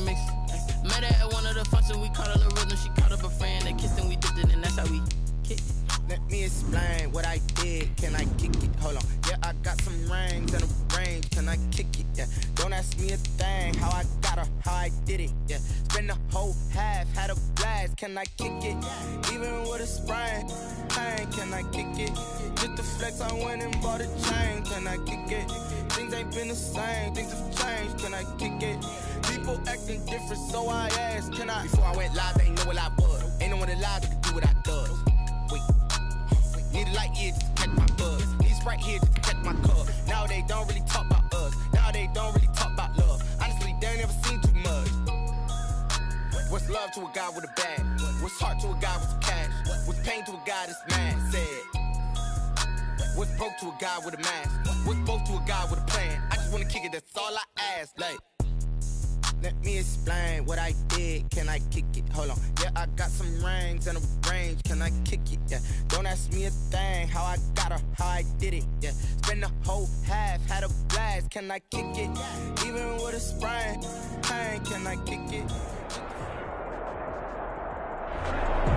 mix. Met her at one of the functions, we caught a little rhythm. She caught up a friend, they kissed and we dipped it, and that's how we kicked it. Let me explain what I did. Can I kick it? Hold on. Yeah, I got some rings and a range. Can I kick it? Yeah. Don't ask me a thing. How I got her, how I did it. Yeah. Spend the whole half, had a blast. Can I kick it? Even with a sprain, pain. Can I kick it? Just the flex, I went and bought a chain. Can I kick it? Things ain't been the same. Things have changed. Can I kick it? People acting different, so I asked. Can I? Before I went live, they ain't know what I was. Ain't no one alive that could do what I does. Wait. Need a light here just to catch my buzz. Need Sprite here just to catch my cup. Now they don't really talk about us. Now they don't really talk about love. Honestly, they ain't never seen too much. What's love to a guy with a bag? What's heart to a guy with some cash? What's pain to a guy that's mad? Said. What's broke to a guy with a mask? What's both to a guy with a plan? I just wanna kick it, that's all I ask. Like, let me explain what I did. Can I kick it? Hold on. Yeah, I got some rings and a range. Can I kick it? Yeah. Don't ask me a thing. How I got her, how I did it. Yeah. Spend the whole half, had a blast. Can I kick it? Even with a sprain, pain. Can I kick it?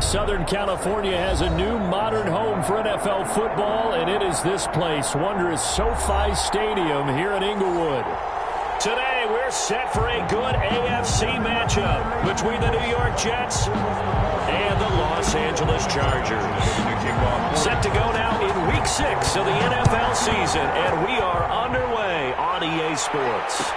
Southern California has a new modern home for NFL football, and it is this place, wondrous SoFi Stadium here in Inglewood. Today, we're set for a good AFC matchup between the New York Jets and the Los Angeles Chargers. Set to go now in Week 6 of the NFL season, and we are underway on EA Sports.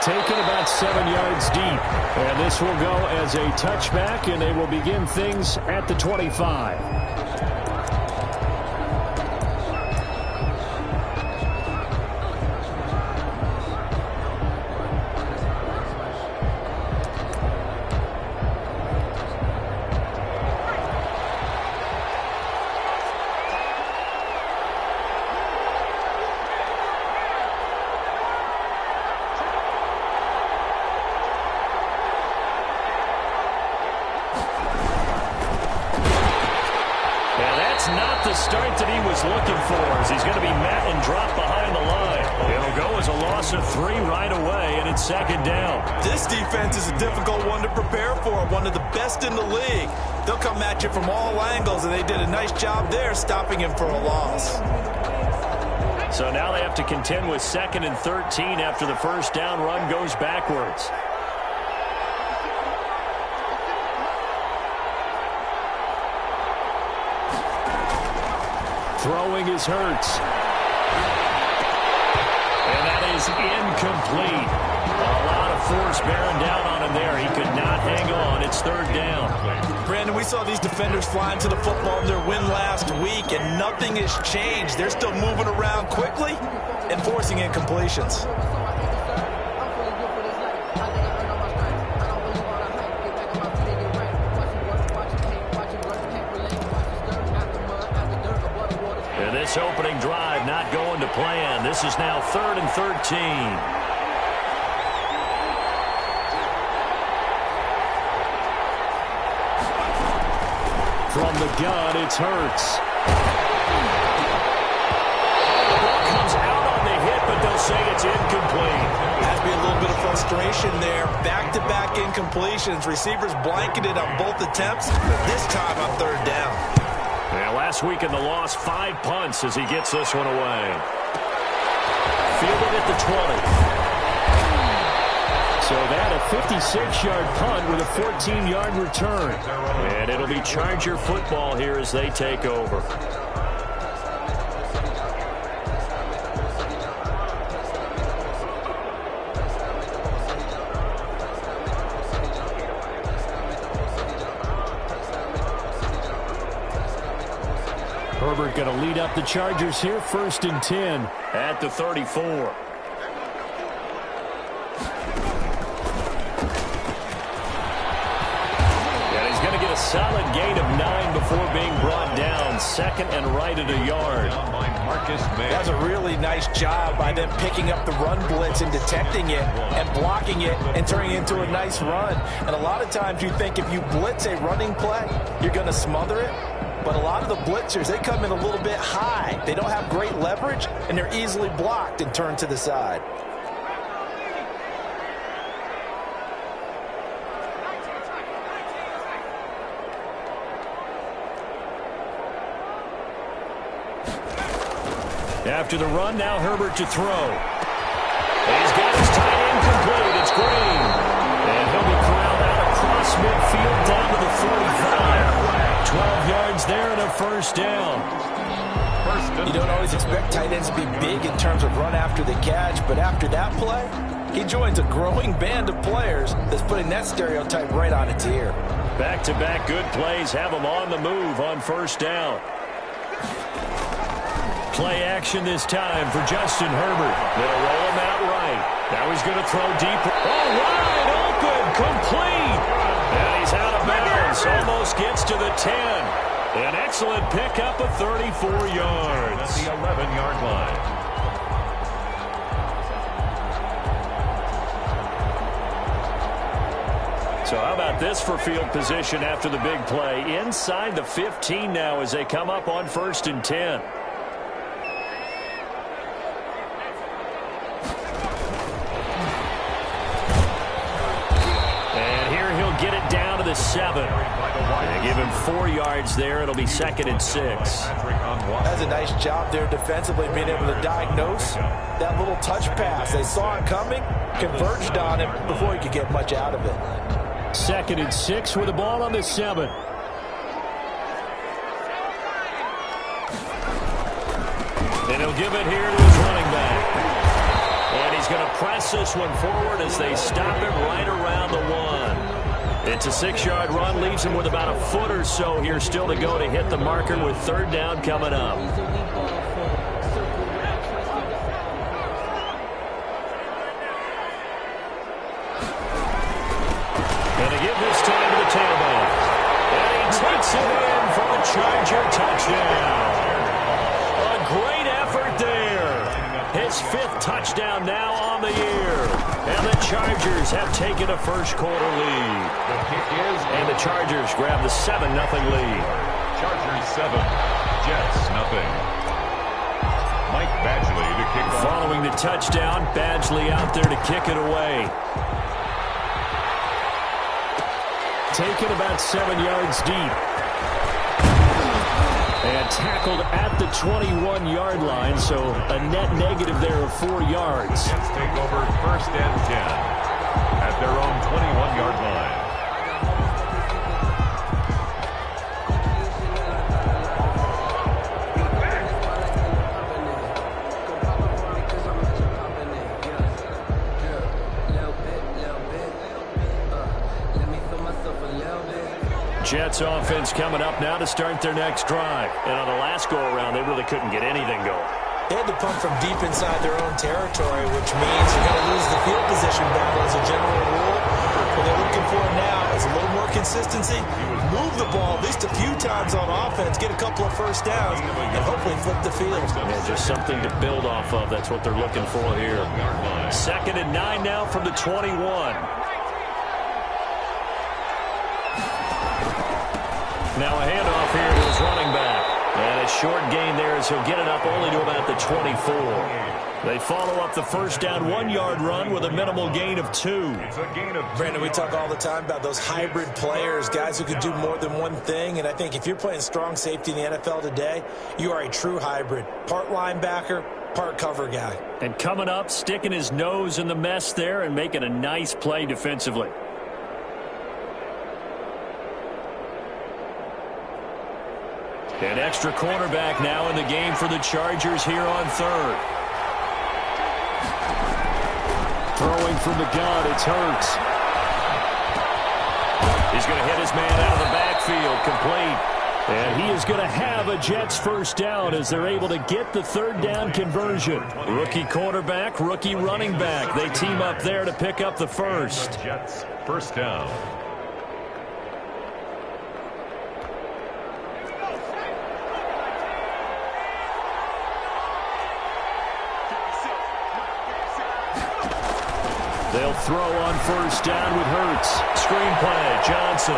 Taken about 7 yards deep, and this will go as a touchback, and they will begin things at the 25. Start that he was looking for as he's going to be met and dropped behind the line. It'll go as a loss of 3 right away, and it's second down. This defense is a difficult one to prepare for, one of the best in the league. They'll come at you from all angles, and they did a nice job there stopping him for a loss. So now they have to contend with 2nd and 13 after the first down run goes backwards. Throwing is Hurts. And that is incomplete. A lot of force bearing down on him there. He could not hang on. It's 3rd down. Brandon, we saw these defenders flying to the football in their win last week, and nothing has changed. They're still moving around quickly and forcing incompletions. This opening drive not going to plan. This is now 3rd and 13. From the gun, it's Hurts. The ball comes out on the hit, but they'll say it's incomplete. Has to be a little bit of frustration there. Back-to-back incompletions. Receivers blanketed on both attempts. This time on 3rd down. Yeah, last week in the loss, 5 punts as he gets this one away. Fielded at the 20. So that a 56-yard punt with a 14-yard return. And it'll be Charger football here as they take over. Herbert going to lead up the Chargers here, 1st and 10 at the 34. And he's going to get a solid gain of 9 before being brought down. 2nd and right at a yard. That's a really nice job by them picking up the run blitz and detecting it and blocking it and turning it into a nice run. And a lot of times you think if you blitz a running play, you're going to smother it. But a lot of the blitzers, they come in a little bit high. They don't have great leverage, and they're easily blocked and turned to the side. After the run, now Herbert to throw. He's got his tight end complete. It's Green. And he'll be corralled out across midfield down to the 45. 12 yards there and a first down. You don't always expect tight ends to be big in terms of run after the catch, but after that play, he joins a growing band of players that's putting that stereotype right on its ear. Back-to-back good plays have him on the move on first down. Play action this time for Justin Herbert. They'll roll him out right. Now he's going to throw deep. Oh, wide open, complete. And he's out of bounds. Almost gets to the 10. An excellent pickup of 34 yards. The 11-yard line. So how about this for field position after the big play? Inside the 15 now as they come up on 1st and 10. Get it down to the 7. They give him 4 yards there. It'll be 2nd and 6. That's a nice job there defensively, being able to diagnose that little touch pass. They saw it coming, converged on him before he could get much out of it. 2nd and 6 with the ball on the 7. And he'll give it here to his running back. And he's going to press this one forward as they stop it right around the 1. It's a 6-yard run, leaves him with about a foot or so here still to go to hit the marker with 3rd down coming up. And to give this time to the tailback. And he takes it in for the Charger touchdown. A great effort there. His 5th touchdown now on the year. And the Chargers have taken a first-quarter lead. And the Chargers grab the 7-0 lead. Chargers 7, Jets 0. Mike Badgley to kick off. Following the touchdown, Badgley out there to kick it away. Taken about 7 yards deep. And tackled at the 21-yard line, so a net negative there of 4 yards. Jets take over 1st and 10 at their own 21-yard line. Jets offense coming up now to start their next drive. And on the last go-around, they really couldn't get anything going. They had to punt from deep inside their own territory, which means you're going to lose the field position battle as a general rule. What they're looking for now is a little more consistency, move the ball at least a few times on offense, get a couple of first downs, and hopefully flip the field. Yeah, just something to build off of. That's what they're looking for here. 2nd and 9 now from the 21. Now a handoff here to his running back. And a short gain there as he'll get it up only to about the 24. They follow up the first down 1-yard run with a minimal gain of 2. Brandon, we talk all the time about those hybrid players, guys who can do more than one thing. And I think if you're playing strong safety in the NFL today, you are a true hybrid. Part linebacker, part cover guy. And coming up, sticking his nose in the mess there and making a nice play defensively. An extra cornerback now in the game for the Chargers here on 3rd. Throwing from the gun, it's Hurts. He's going to hit his man out of the backfield, complete. And he is going to have a Jets first down as they're able to get the 3rd down conversion. Rookie quarterback, rookie running back. They team up there to pick up the first. Jets first down. They'll throw on first down with Hurts. Screen play, Johnson.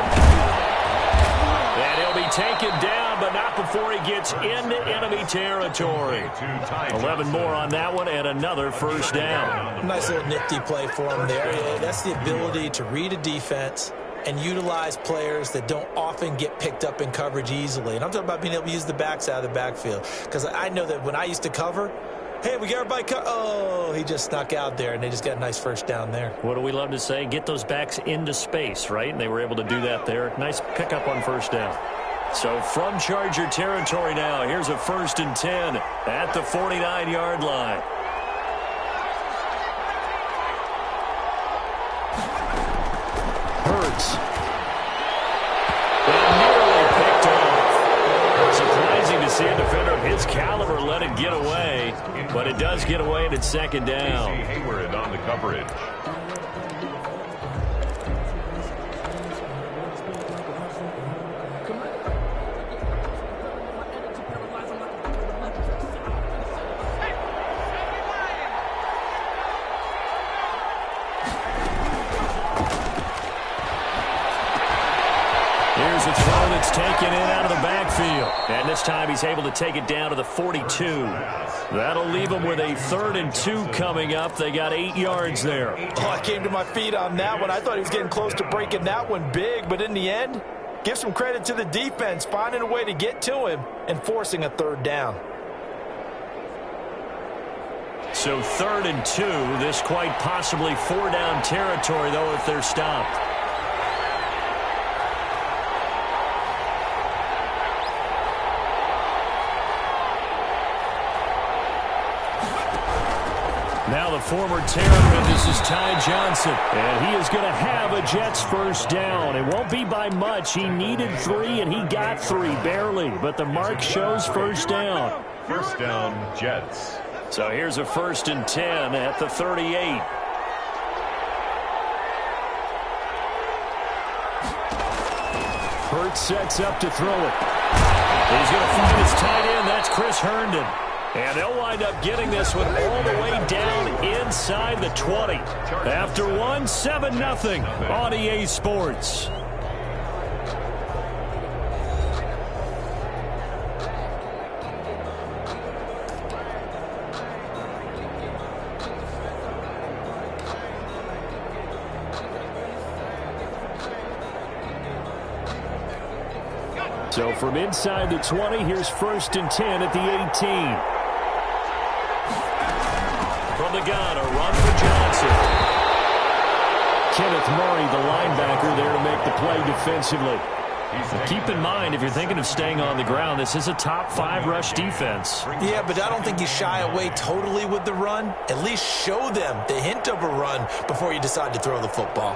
And he'll be taken down, but not before he gets into enemy territory. 11 more on that one and another first down. Nice little nifty play for him there. Yeah, that's the ability to read a defense, and utilize players that don't often get picked up in coverage easily. And I'm talking about being able to use the backside of the backfield. Because I know that when I used to cover, hey, we got everybody oh, he just snuck out there, and they just got a nice first down there. What do we love to say? Get those backs into space, right? And they were able to do that there. Nice pickup on first down. So from Charger territory now, here's a 1st and 10 at the 49-yard line. Hurts. And nearly picked off. Surprising to see a defender of his caliber let it get away, but it does get away, and it's 2nd down. Hayward on the coverage. Here's a throw that's taken in out of the backfield. And this time he's able to take it down to the 42. That'll leave him with a 3rd and 2 coming up. They got 8 yards there. Oh, I came to my feet on that one. I thought he was getting close to breaking that one big, but in the end, give some credit to the defense, finding a way to get to him and forcing a 3rd down. So 3rd and 2. This quite possibly 4-down territory, though, if they're stopped. Now the former Terrapin, this is Ty Johnson, and he is going to have a Jets first down. It won't be by much. He needed 3, and he got 3, barely, but the mark shows first down. First down, Jets. So here's a 1st and 10 at the 38. Hurts sets up to throw it. He's going to find his tight end. That's Chris Herndon. And they'll wind up getting this one all the way down inside the 20. After one, 7-0 on EA Sports. So from inside the 20, here's 1st and 10 at the 18. From the gun, a run for Johnson. Kenneth Murray, the linebacker, there to make the play defensively. Keep in mind, if you're thinking of staying on the ground, this is a top 5 rush defense. Yeah, but I don't think you shy away totally with the run. At least show them the hint of a run before you decide to throw the football.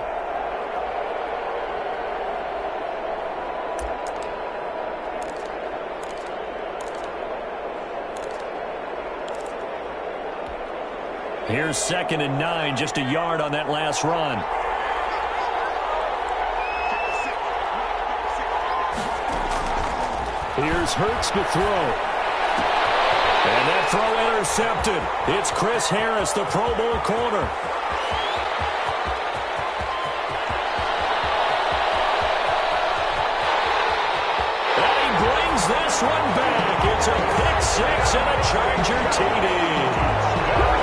Here's 2nd and 9, just a yard on that last run. Here's Hurts to throw. And that throw intercepted. It's Chris Harris, the Pro Bowl corner. And he brings this one back. It's a pick 6 and a Charger TD.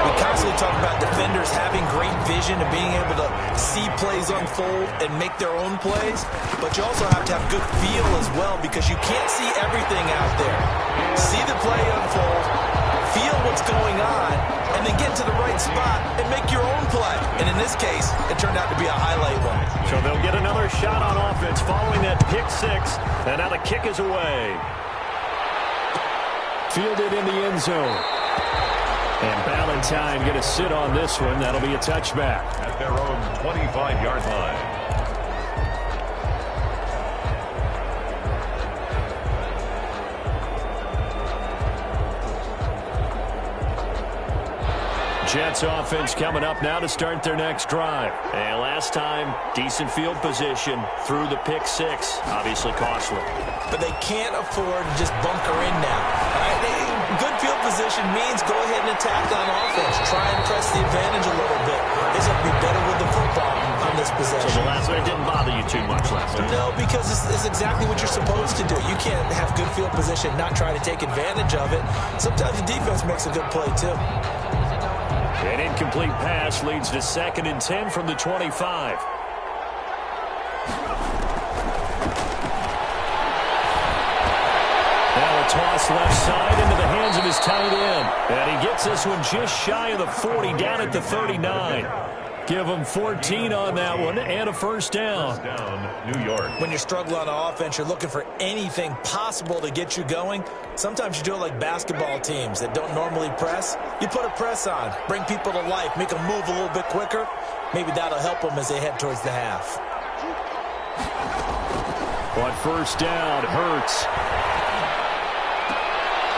We constantly talk about defenders having great vision and being able to see plays unfold and make their own plays, but you also have to have good feel as well because you can't see everything out there. See the play unfold, feel what's going on, and then get to the right spot and make your own play. And in this case, it turned out to be a highlight one. So they'll get another shot on offense following that pick 6, and now the kick is away. Fielded in the end zone. And Ballantyne going to sit on this one. That'll be a touchback. At their own 25-yard line. Jets offense coming up now to start their next drive. And last time, decent field position through the pick 6. Obviously costly. But they can't afford to just bunker in now. Good field position means go ahead and attack on offense. Try and press the advantage a little bit. They just have to be better with the football on this possession. So the last one didn't bother you too much last time? No, because it's exactly what you're supposed to do. You can't have good field position, not try to take advantage of it. Sometimes the defense makes a good play, too. An incomplete pass leads to 2nd and 10 from the 25. toss left side into the hands of his tight end. And he gets this one just shy of the 40, down at the 39. Give him 14 on that one and a first down. New York. When you're struggling on offense, you're looking for anything possible to get you going. Sometimes you do it like basketball teams that don't normally press. You put a press on, bring people to life, make them move a little bit quicker. Maybe that'll help them as they head towards the half. On first down, Hurts.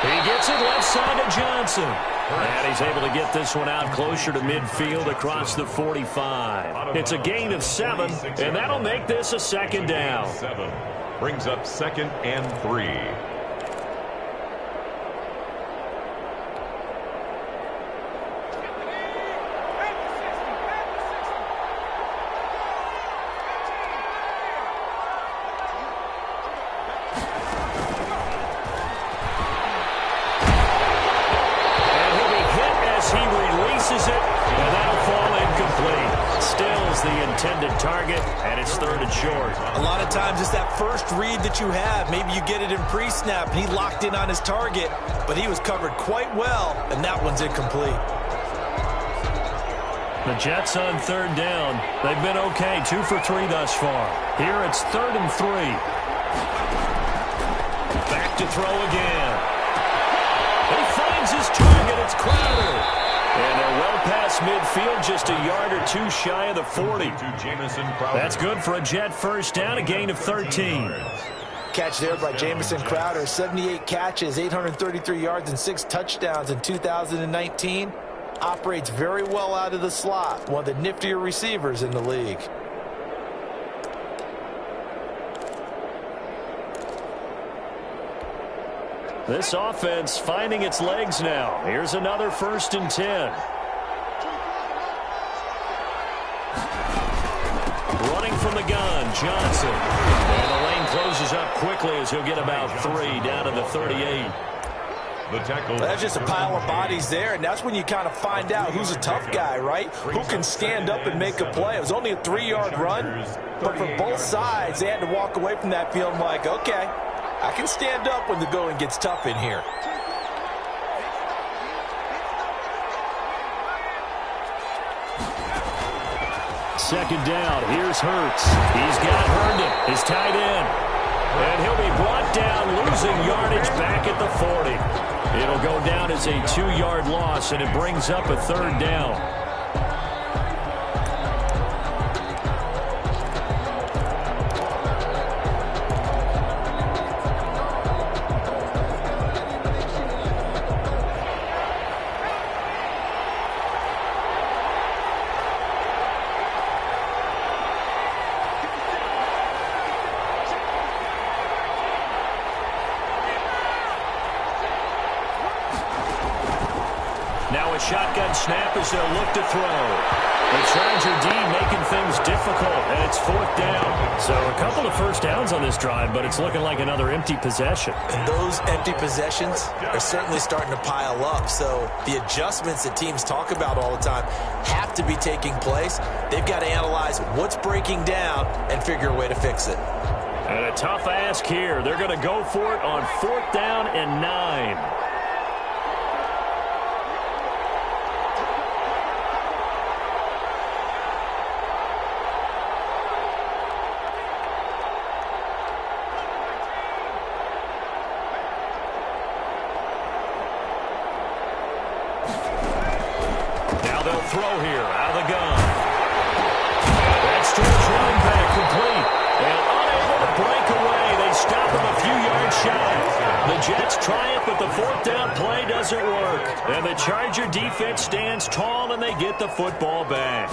He gets it left side to Johnson. And he's able to get this one out closer to midfield across the 45. It's a gain of 7, and that'll make this a second down. 7 brings up 2nd and 3. Target, and it's 3rd and short. A lot of times it's that first read that you have. Maybe you get it in pre-snap. He locked in on his target, but he was covered quite well, and that one's incomplete. The Jets on 3rd down. They've been okay, 2 for 3 thus far. Here it's 3rd and 3. Back to throw again. He finds his target. It's Crowder. And they're well past midfield, just a yard or 2 shy of the 40. That's good for a Jet first down, a gain of 13. Catch there by Jamison Crowder. 78 catches, 833 yards, and 6 touchdowns in 2019. Operates very well out of the slot. One of the niftier receivers in the league. This offense finding its legs now. Here's another 1st and 10. Running from the gun, Johnson. And the lane closes up quickly as he'll get about 3 down to the 38. The tackle. That's just a pile of bodies there, and that's when you kind of find out who's a tough guy, right? Who can stand up and make a play. It was only a 3-yard run, but for both sides, they had to walk away from that field like, okay, I can stand up when the going gets tough in here. Second down. Here's Hurts. He's got Herndon, his tight end. And he'll be brought down, losing yardage back at the 40. It'll go down as a 2-yard loss, and it brings up a 3rd down. Shotgun snap as they'll look to throw. The Charger D making things difficult, and it's 4th down. So a couple of first downs on this drive, but it's looking like another empty possession. And those empty possessions are certainly starting to pile up. So the adjustments that teams talk about all the time have to be taking place. They've got to analyze what's breaking down and figure a way to fix it. And a tough ask here. They're going to go for it on 4th down and 9. Throw here out of the gun. That's to his running back, complete. And unable to break away. They stop him a few yards shy. The Jets triumph, but the 4th down play doesn't work. And the Charger defense stands tall, and they get the football back.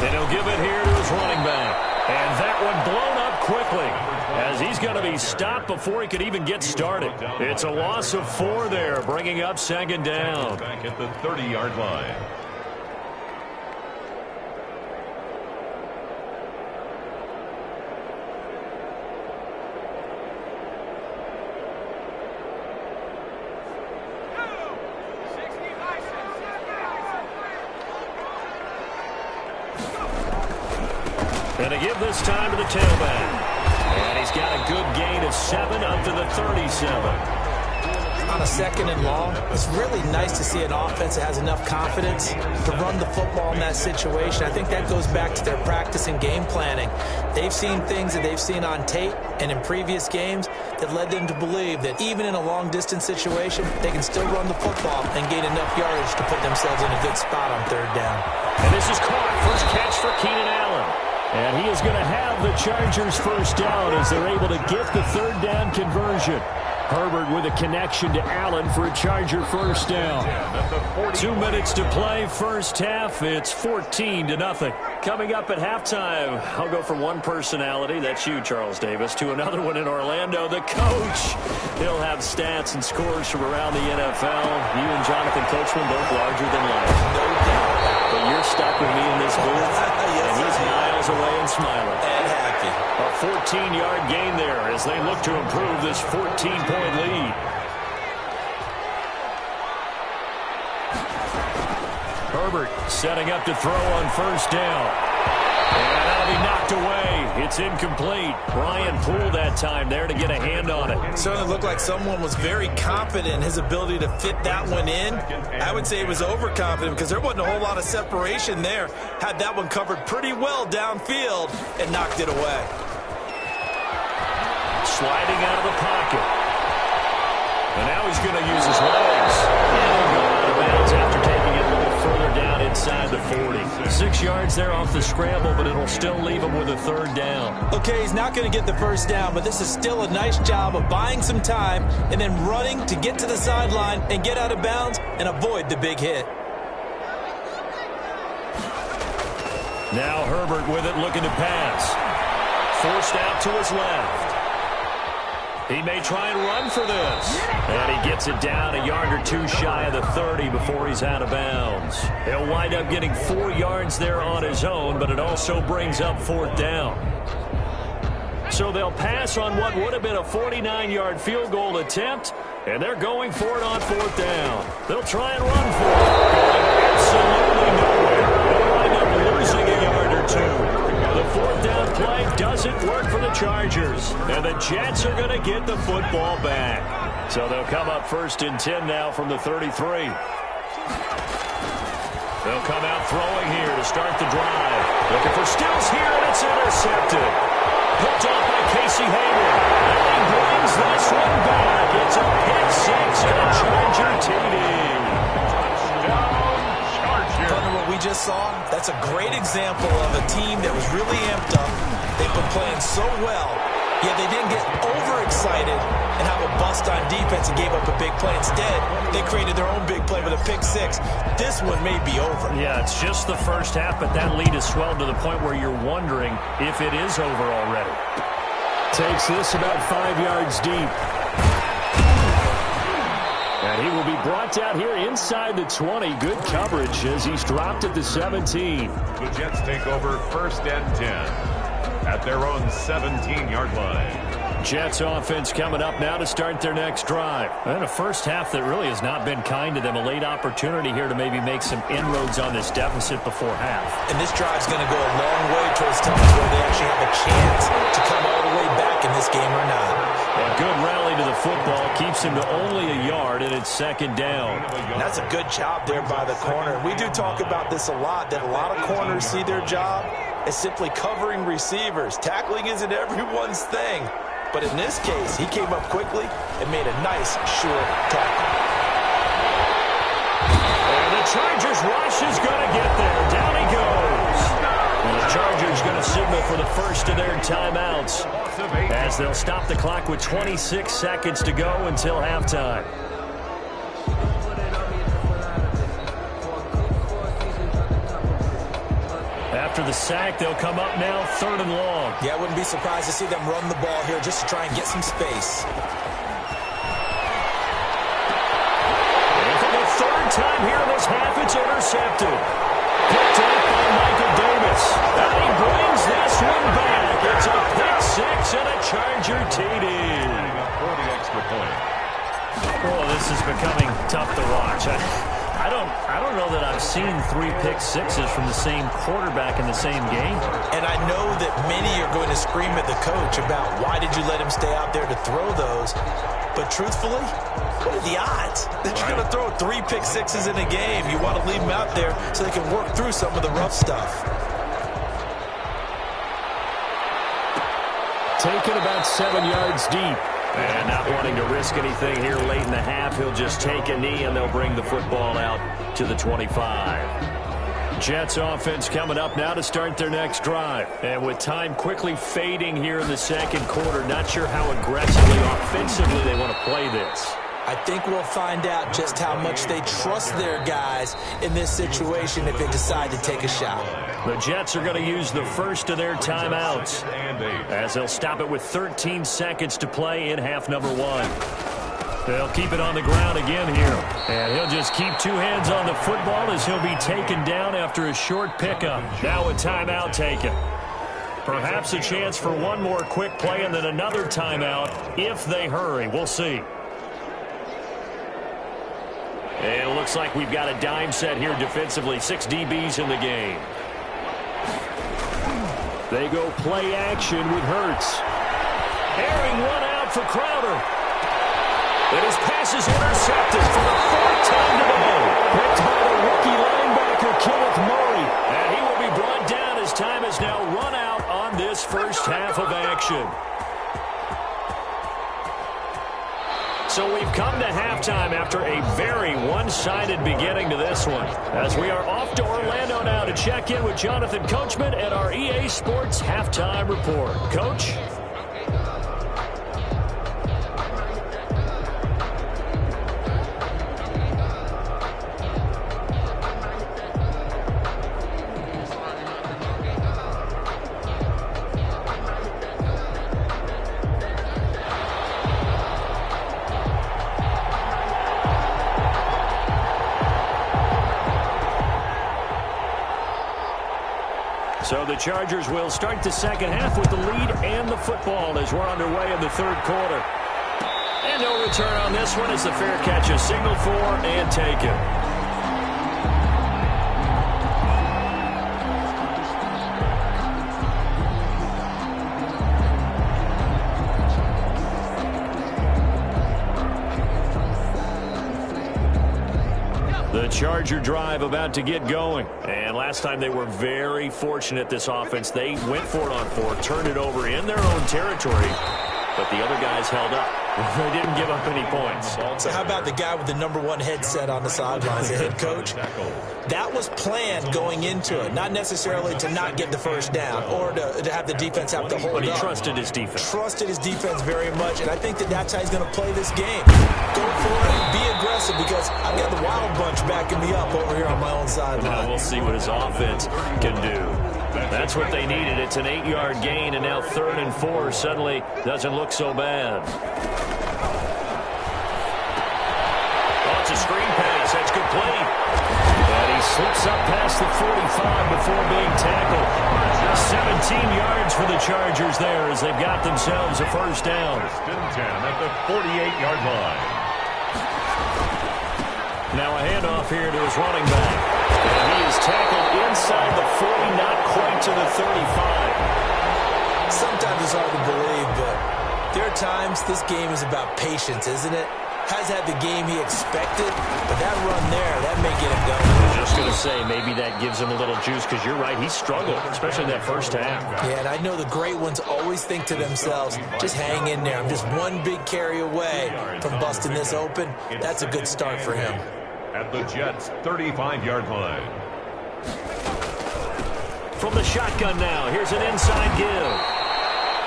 And he'll give it here to his running back. And that one blown up quickly, as he's going to be stopped before he could even get started. It's a loss of 4 there, bringing up 2nd down. Back at the 30-yard line. And to give this time to the tailback. And he's got a good gain of 7 up to the 37. On a 2nd and long, it's really nice to see an offense that has enough confidence to run the football in that situation. I think that goes back to their practice and game planning. They've seen things that they've seen on tape and in previous games that led them to believe that even in a long-distance situation, they can still run the football and gain enough yardage to put themselves in a good spot on 3rd down. And this is caught. First catch for Keenan Allen. And he is going to have the Chargers first down as they're able to get the 3rd down conversion. Herbert with a connection to Allen for a Charger first down. 2 minutes to play, first half. It's 14-0. Coming up at halftime, I'll go from one personality, that's you, Charles Davis, to another one in Orlando, the coach. He'll have stats and scores from around the NFL. You and Jonathan Coachman, both larger than life. No doubt. But you're stuck with me in this booth, and he's miles away and smiling. And happy. A 14-yard gain there as they look to improve this 14-point lead. Herbert setting up to throw on first down. And that'll be knocked away. It's incomplete. Brian Poole that time there to get a hand on it. Certainly looked like someone was very confident in his ability to fit that one in. I would say he was overconfident because there wasn't a whole lot of separation there. Had that one covered pretty well downfield and knocked it away. Sliding out of the pocket. And now he's going to use his legs. And he'll go out of bounds after taking it a little further down inside the 40. 6 yards there off the scramble, but it'll still leave him with a 3rd down. Okay, he's not going to get the first down, but this is still a nice job of buying some time and then running to get to the sideline and get out of bounds and avoid the big hit. Now Herbert with it, looking to pass. Forced out to his left. He may try and run for this. And he gets it down a yard or two shy of the 30 before he's out of bounds. He'll wind up getting 4 yards there on his own, but it also brings up 4th down. So they'll pass on what would have been a 49-yard field goal attempt, and they're going for it on 4th down. They'll try and run for it. Going absolutely nowhere. They'll wind up losing a yard or two. The 4th down play doesn't work for the Chargers, and the Jets are going to get the football back. So they'll come up 1st and 10 now from the 33. They'll come out throwing here to start the drive. Looking for Stills here, and it's intercepted. Picked off by Casey Hayward. And he brings this one back. It's a pick 6 and a Charger TD. Under what we just saw, that's a great example of a team that was really amped up. They've been playing so well, yet they didn't get overexcited and have a bust on defense and gave up a big play. Instead, they created their own big play with a pick 6. This one may be over. Yeah, it's just the first half, but that lead has swelled to the point where you're wondering if it is over already. Takes this about 5 yards deep. And he will be brought down here inside the 20. Good coverage as he's dropped at the 17. The Jets take over 1st and 10 at their own 17-yard line. Jets offense coming up now to start their next drive. And a first half that really has not been kind to them. A late opportunity here to maybe make some inroads on this deficit before half. And this drive's going to go a long way towards telling us whether they actually have a chance to come all the way back in this game or not. A good rally to the football keeps him to only a yard, and it's 2nd down. And that's a good job there by the corner. We do talk about this a lot, that a lot of corners see their job as simply covering receivers. Tackling isn't everyone's thing. But in this case, he came up quickly and made a nice, sure tackle. And the Chargers rush is going to get there. Down he goes. And the Chargers going to signal for the first of their timeouts as they'll stop the clock with 26 seconds to go until halftime. After the sack, they'll come up now 3rd and long. Yeah, I wouldn't be surprised to see them run the ball here just to try and get some space. And for the 3rd time here in this half, it's intercepted. Picked up by Michael Davis. And he brings this one back. It's a pick 6 and a Charger TD. For the extra point. Oh, this is becoming tough to watch. I don't know that I've seen 3 pick sixes from the same quarterback in the same game. And I know that many are going to scream at the coach about why did you let him stay out there to throw those. But truthfully, what are the odds that you're going to throw 3 pick sixes in a game? You want to leave them out there so they can work through some of the rough stuff. Taken about 7 yards deep. And not wanting to risk anything here late in the half, he'll just take a knee and they'll bring the football out to the 25. Jets offense coming up now to start their next drive. And with time quickly fading here in the second quarter, not sure how aggressively offensively they want to play this. I think we'll find out just how much they trust their guys in this situation if they decide to take a shot. The Jets are going to use the first of their timeouts as they'll stop it with 13 seconds to play in half number 1. They'll keep it on the ground again here. And he'll just keep 2 hands on the football as he'll be taken down after a short pickup. Now a timeout taken. Perhaps a chance for one more quick play and then another timeout if they hurry. We'll see. And it looks like we've got a dime set here defensively. 6 DBs in the game. They go play action with Hurts. Airing one out for Crowder. And his pass is intercepted for the 4th time today. Picked by the rookie linebacker, Kenneth Murray. And he will be brought down as time has now run out on this first half of action. So we've come to halftime after a very one-sided beginning to this one. As we are off to Orlando now to check in with Jonathan Coachman and our EA Sports Halftime Report. Coach? So the Chargers will start the second half with the lead and the football as we're underway in the third quarter. And no return on this one as the fair catch is signaled for and taken. The Charger drive about to get going. And last time they were very fortunate, this offense. They went for it on 4, turned it over in their own territory, but the other guys held up. They didn't give up any points. So how about the guy with the #1 headset on the sidelines, the head coach? That was planned going into it, not necessarily to not get the first down or to have the defense have to hold up. But he trusted his defense. Trusted his defense very much, and I think that that's how he's going to play this game. Go for it, be aggressive, because I've got the Wild Bunch backing me up over here on my own sideline. Now we'll see what his offense can do. That's what they needed. It's an 8-yard gain, and now 3rd and 4 suddenly doesn't look so bad. Oh, it's a screen pass. That's complete. And he slips up past the 45 before being tackled. 17 yards for the Chargers there as they've got themselves a first down. 10 at the 48-yard line. Now a handoff here to his running back. And he is tackled inside the 40, not quite to the 35. Sometimes it's hard to believe, but there are times this game is about patience, isn't it? Has had the game he expected, but that run there, that may get him going. I was just going to say, maybe that gives him a little juice, because you're right, he struggled, especially in that first half. Yeah, and I know the great ones always think to themselves, just hang in there. I'm just one big carry away from busting this open. That's a good start for him. At the Jets' 35-yard line. From the shotgun now, here's an inside give.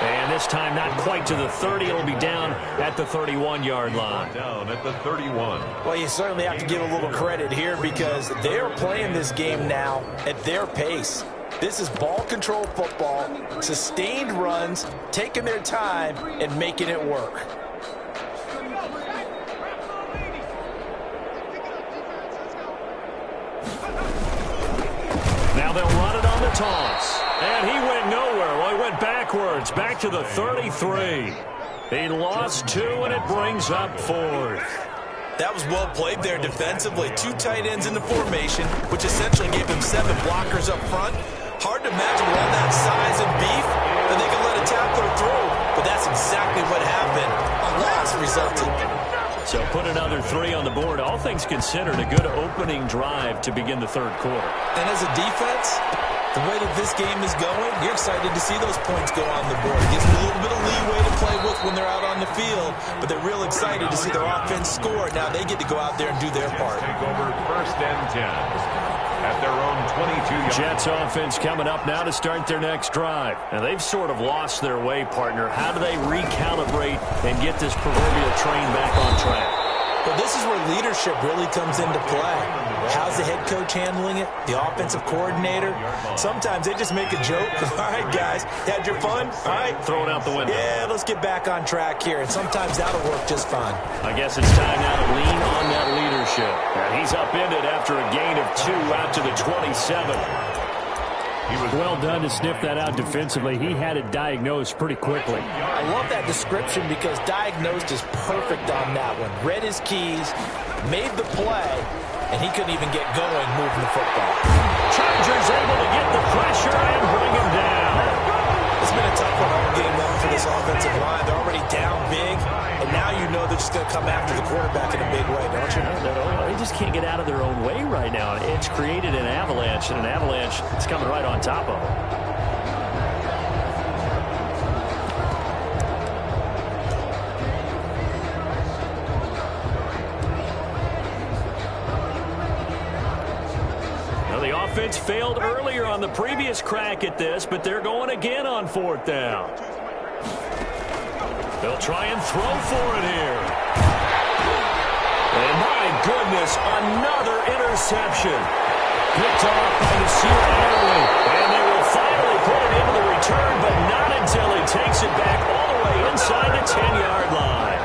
And this time not quite to the 30. It'll be down at the 31-yard line. Down at the 31. Well, you certainly have to give a little credit here because they're playing this game now at their pace. This is ball control football, sustained runs, taking their time, and making it work. Now they'll run it on the toss. And he went nowhere. Well, he went backwards, back to the 33. He lost 2, and it brings up 4th. That was well played there defensively. 2 tight ends in the formation, which essentially gave him 7 blockers up front. Hard to imagine with all that size and beef that they could let a tackler through. But that's exactly what happened. A loss resulted. So put another 3 on the board. All things considered, a good opening drive to begin the third quarter. And as a defense, the way that this game is going, you're excited to see those points go on the board. It gives them a little bit of leeway to play with when they're out on the field, but they're real excited to see their offense score. Now they get to go out there and do their part. Take over 1st and 10 at their own 22-yard. Jets offense coming up now to start their next drive. And they've sort of lost their way, partner. How do they recalibrate and get this proverbial train back on track? Well, this is where leadership really comes into play. How's the head coach handling it? The offensive coordinator? Sometimes they just make a joke. All right, guys, had your fun? All right. Throw it out the window. Yeah, let's get back on track here. And sometimes that'll work just fine. I guess it's time now to lean on that leadership. And he's upended after a gain of 2 out to the 27. Well done to sniff that out defensively. He had it diagnosed pretty quickly. I love that description because diagnosed is perfect on that one. Read his keys, made the play, and he couldn't even get going moving the football. Chargers able to get the pressure and bring him down. It's been a tough one all game long for this offensive line. They're already down big, and now you know they're just going to come after the quarterback in a big way, don't you? They just can't get out of their own way right now. It's created an avalanche, and an avalanche is coming right on top of them. The offense failed earlier on the previous crack at this, but they're going again on 4th down. They'll try and throw for it here. And my goodness, another interception. Picked off by the Seattle, and they will finally put it into the return, but not until he takes it back all the way inside the 10-yard line.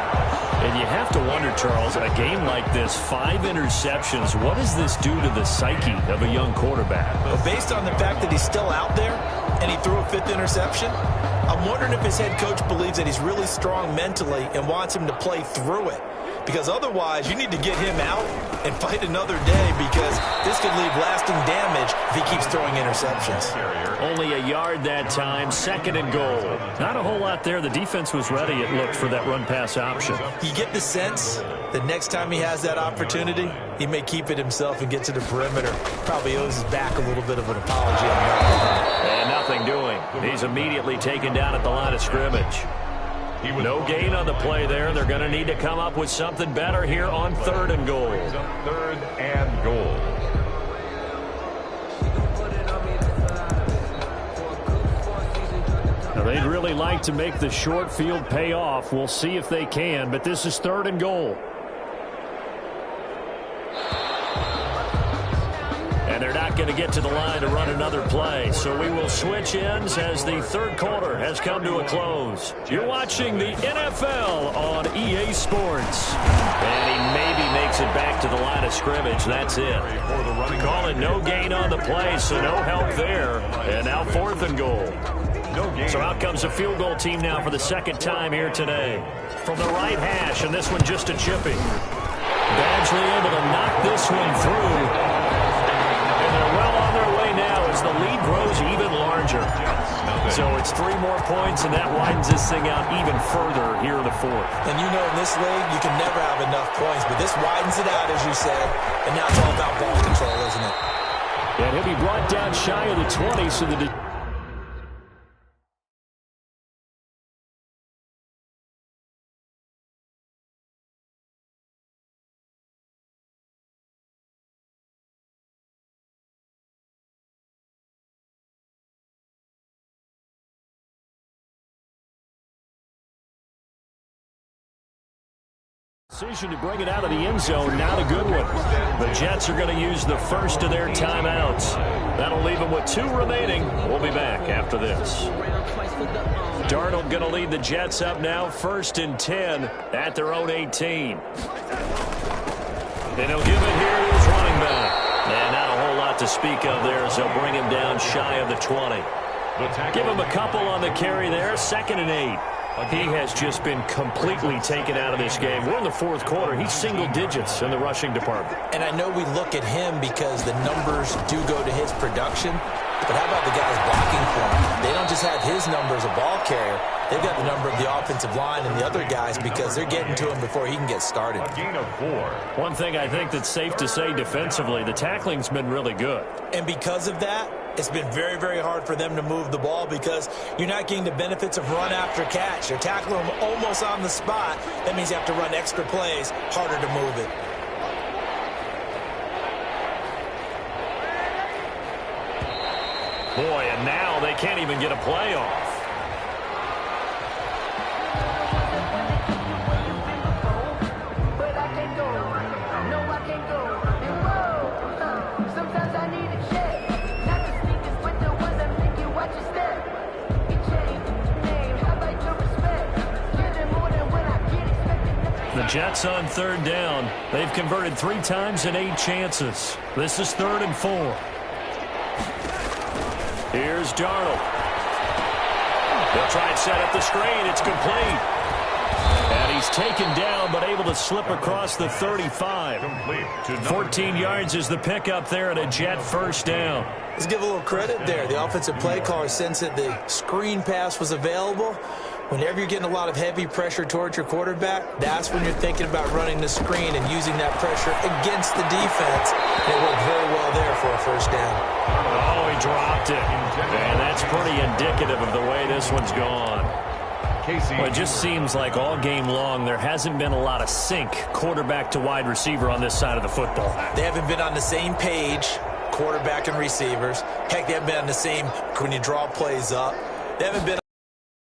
And you have to wonder, Charles, a game like this, 5 interceptions, what does this do to the psyche of a young quarterback? Well, based on the fact that he's still out there and he threw a 5th interception, I'm wondering if his head coach believes that he's really strong mentally and wants him to play through it. Because otherwise, you need to get him out and fight another day because this could leave lasting damage if he keeps throwing interceptions. Only a yard that time, 2nd and goal. Not a whole lot there. The defense was ready, it looked, for that run-pass option. You get the sense that next time he has that opportunity, he may keep it himself and get to the perimeter. Probably owes his back a little bit of an apology on that. And nothing doing. He's immediately taken down at the line of scrimmage. No gain on the play there. They're going to need to come up with something better here on 3rd and goal. 3rd and goal. Now, they'd really like to make the short field pay off. We'll see if they can, but this is 3rd and goal. And they're not going to get to the line to run another play. So we will switch ends as the 3rd quarter has come to a close. You're watching the NFL on EA Sports. And he maybe makes it back to the line of scrimmage. That's it. Call it no gain on the play, so no help there. And now 4th and goal. So out comes a field goal team now for the 2nd time here today. From the right hash, and this one just a chipping. Badgley able to knock this one through. As the lead grows even larger. So it's 3 more points, and that widens this thing out even further here in the 4th. And you know in this league, you can never have enough points, but this widens it out, as you said, and now it's all about ball control, isn't it? And he'll be brought down shy of the 20, so the... Decision to bring it out of the end zone, not a good one. The Jets are going to use the first of their timeouts. That'll leave them with 2 remaining. We'll be back after this. Darnold going to lead the Jets up now, 1st and 10 at their own 18. And he'll give it here to his running back. And not a whole lot to speak of there as they'll bring him down shy of the 20. Give him a couple on the carry there, 2nd and 8. He has just been completely taken out of this game. We're in the fourth quarter. He's single digits in the rushing department. And I know we look at him because the numbers do go to his production. But how about the guys blocking for him? They don't just have his number as a ball carrier. They've got the number of the offensive line and the other guys because they're getting to him before he can get started. A gain of 4. One thing I think that's safe to say defensively, the tackling's been really good. And because of that, it's been very, very hard for them to move the ball because you're not getting the benefits of run after catch. They're tackling them almost on the spot. That means you have to run extra plays, harder to move it. Boy, and now they can't even get a play off. The Jets on third down. They've converted 3 times in 8 chances. This is 3rd and 4. Here's Darnold. They'll try and set up the screen. It's complete. And he's taken down but able to slip across the 35. 14 yards is the pickup there at a Jet first down. Let's give a little credit there. The offensive play caller, since that the screen pass was available, whenever you're getting a lot of heavy pressure towards your quarterback, that's when you're thinking about running the screen and using that pressure against the defense. And it worked very well there for a first down. Oh, he dropped it. And that's pretty indicative of the way this one's gone. Well, it just seems like all game long there hasn't been a lot of sync quarterback to wide receiver on this side of the football. They haven't been on the same page, quarterback and receivers. Heck, they haven't been on the same when you draw plays up. They haven't been